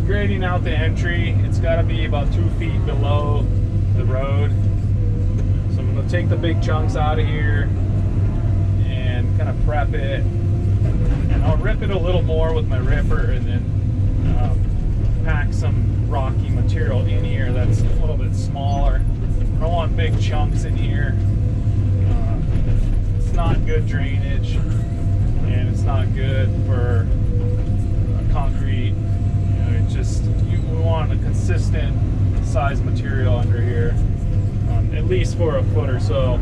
grading out the entry. It's got to be about 2 feet below the road. So I'm going to take the big chunks out of here and kind of prep it. And I'll rip it a little more with my ripper and then pack some rocky material in here that's a little bit smaller. I don't want big chunks in here. It's not good drainage, and it's not good for concrete. You know, it's just we want a consistent size material under here, at least for a foot or so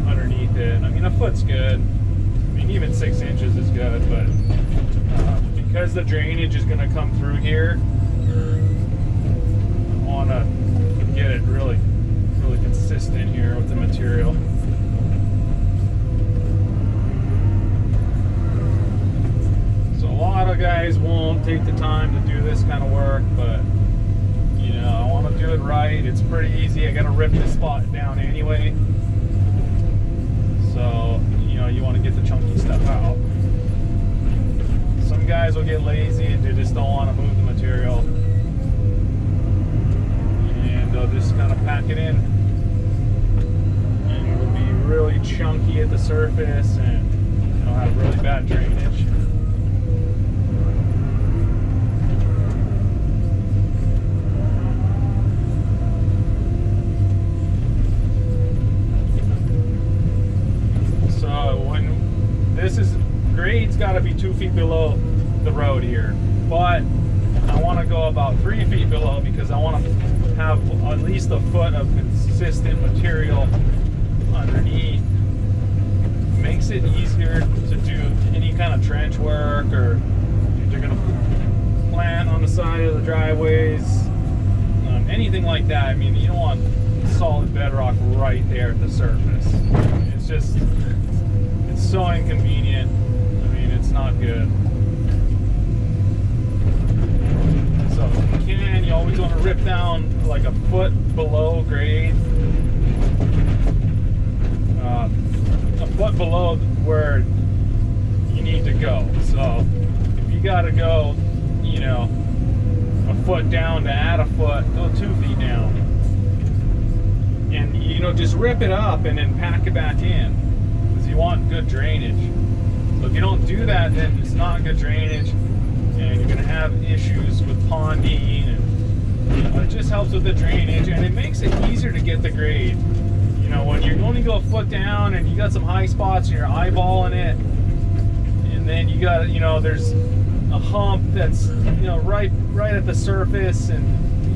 underneath it. I mean, a foot's good. I mean, even 6 inches is good, but because the drainage is going to come through here, I want to get it really consistent here with the material. So a lot of guys won't take the time to do this kind of work, but you know, I want to do it right. It's pretty easy. I got to rip this spot down anyway. So, you know, you want to get the chunky stuff out. Some guys will get lazy and they just don't want to move the material. And they'll just kind of pack it in. And it'll be really chunky at the surface and it'll have really bad drainage. Grade's got to be 2 feet below the road here, but I want to go about 3 feet below because I want to have at least a foot of consistent material underneath. Makes it easier to do any kind of trench work, or if you're going to plant on the side of the driveways, anything like that. I mean, you don't want solid bedrock right there at the surface. It's just, it's so inconvenient. It's not good. So if you can, you always want to rip down like a foot below grade, a foot below where you need to go. So if you got to go, you know, a foot down to add a foot, go 2 feet down, and you know, just rip it up and then pack it back in because you want good drainage. So if you don't do that, then it's not good drainage, and you're going to have issues with ponding, and you know, it just helps with the drainage, and it makes it easier to get the grade. You know, when you only go a foot down and you got some high spots and you're eyeballing it, and then you got, you know, there's a hump that's, you know, right at the surface, and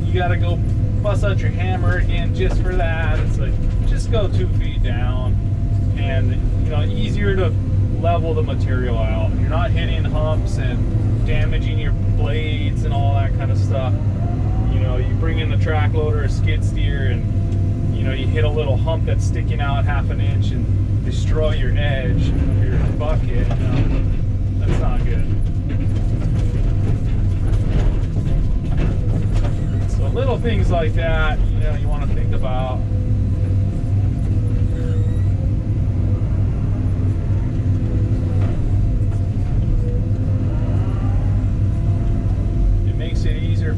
you got to go bust out your hammer again just for that. It's like, just go 2 feet down, and you know, easier to level the material out. You're not hitting humps and damaging your blades and all that kind of stuff. You know, you bring in the track loader or skid steer and you know, you hit a little hump that's sticking out 1/2 inch and destroy your edge of your bucket. You know, that's not good. So little things like that, you know, you want to think about.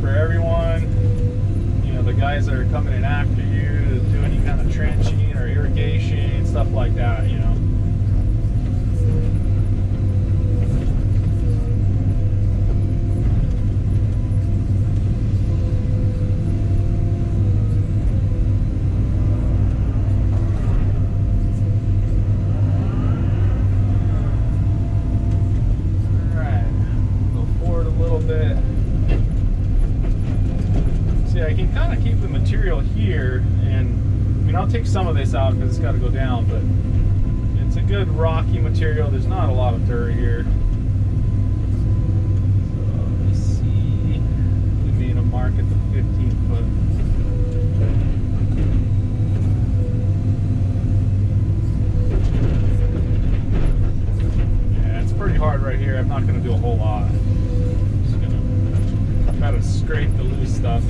For everyone, you know, the guys that are coming in after you to do any kind of trenching or irrigation, stuff like that, you know. All right, go forward a little bit. I can kind of keep the material here, and I mean, I'll take some of this out because it's got to go down, but it's a good rocky material. There's not a lot of dirt here. So let's see, we made a mark at the 15 foot. Yeah, it's pretty hard right here. I'm not going to do a whole lot. I'm just going to try to scrape the loose stuff.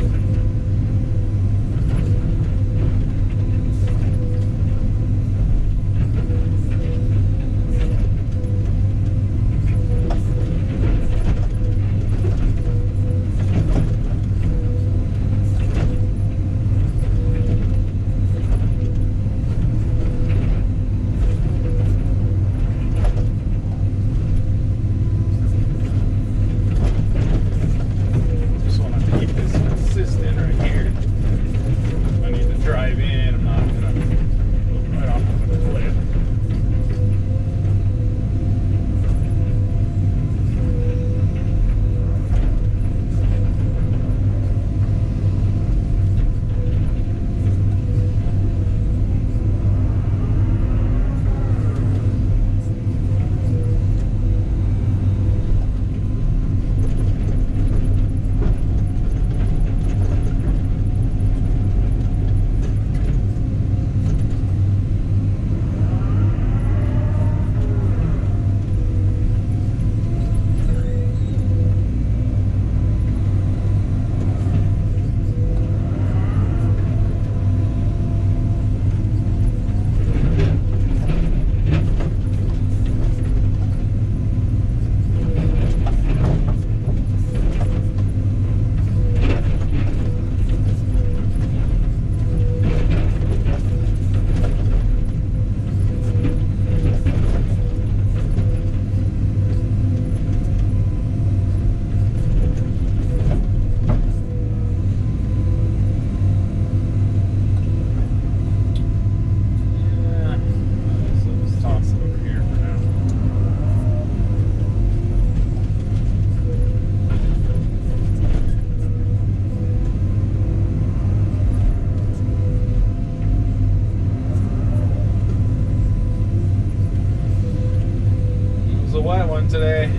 going today.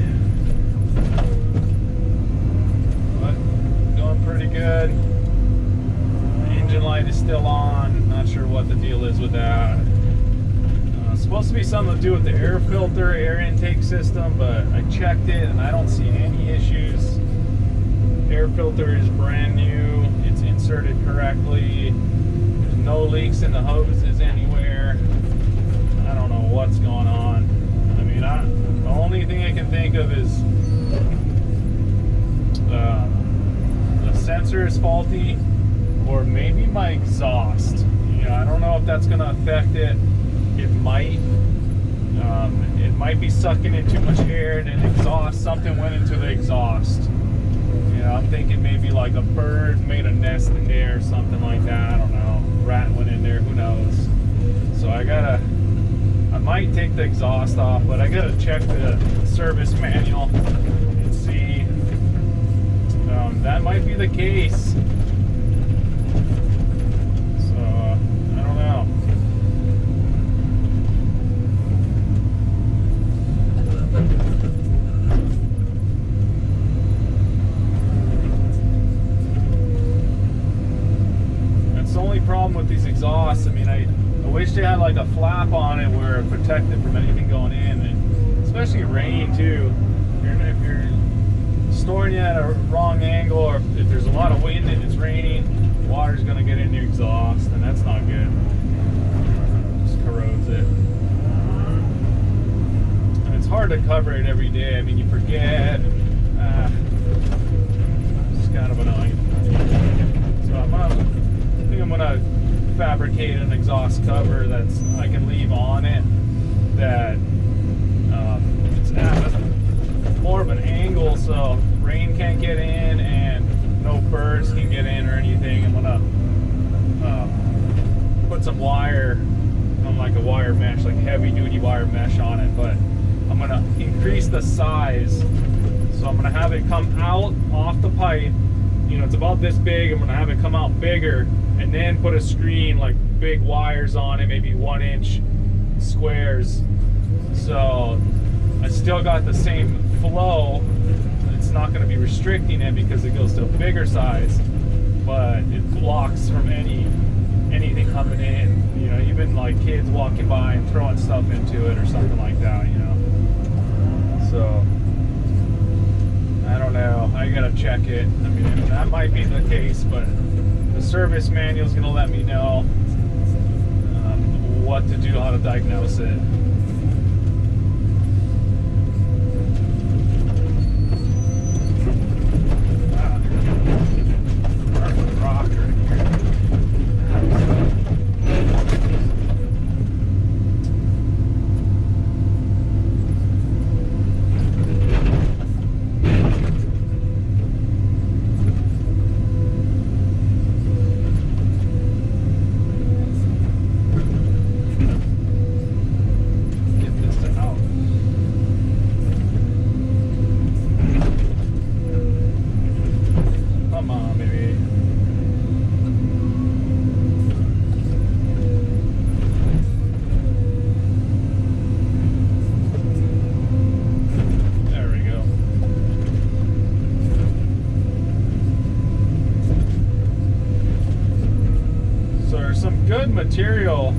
But going pretty good. The engine light is still on. Not sure what the deal is with that. Supposed to be something to do with the air filter, air intake system, but I checked it and I don't see any issues. Air filter is brand new. It's inserted correctly. There's no leaks in the hoses anywhere. I don't know what's going on. I mean, the only thing I can think of is the sensor is faulty, or maybe my exhaust. I don't know if that's going to affect it. It might. It might be sucking in too much air and then exhaust. Something went into the exhaust. I'm thinking maybe like a bird made a nest in there or something like that. I don't know. Rat went in there. Who knows? So I might take the exhaust off, but I gotta check the service manual and see. That might be the case. So I don't know. That's the only problem with these exhausts. I mean, I wish they had like a flap on it where it protected from anything going in, and especially rain too. If you're storing it at a wrong angle, or if there's a lot of wind and it's raining, water's gonna get in your exhaust, and that's not good. Just corrodes it. And it's hard to cover it every day. I mean, you forget. It's kind of annoying. So I think I'm gonna fabricate an exhaust cover that's I can leave on it, that it's at more of an angle so rain can't get in and no birds can get in or anything. I'm gonna put some wire on, like a wire mesh, like heavy duty wire mesh on it, but I'm gonna increase the size. So I'm gonna have it come out off the pipe. It's about this big. I'm gonna have it come out bigger, and then put a screen, like big wires on it, maybe 1-inch squares. So I still got the same flow. It's not going to be restricting it because it goes to a bigger size, but it blocks from anything coming in. Even like kids walking by and throwing stuff into it or something like that. So I don't know. I gotta check it. I mean, that might be the case, but the service manual is going to let me know what to do, how to diagnose it. Perfect rock right here. Material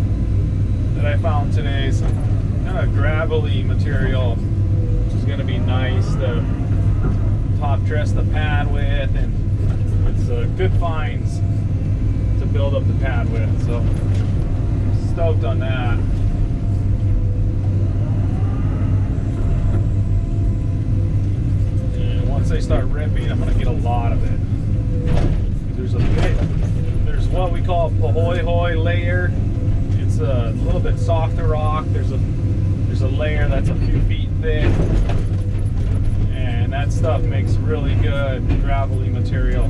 that I found today, some kind of gravelly material, which is going to be nice to top dress the pad with, and it's good finds to build up the pad with, so stoked on that. And once they start ripping, I'm going to get a lot of it. There's what we call a pahoehoe layer. It's a little bit softer rock. There's a layer that's a few feet thick, and that stuff makes really good gravelly material.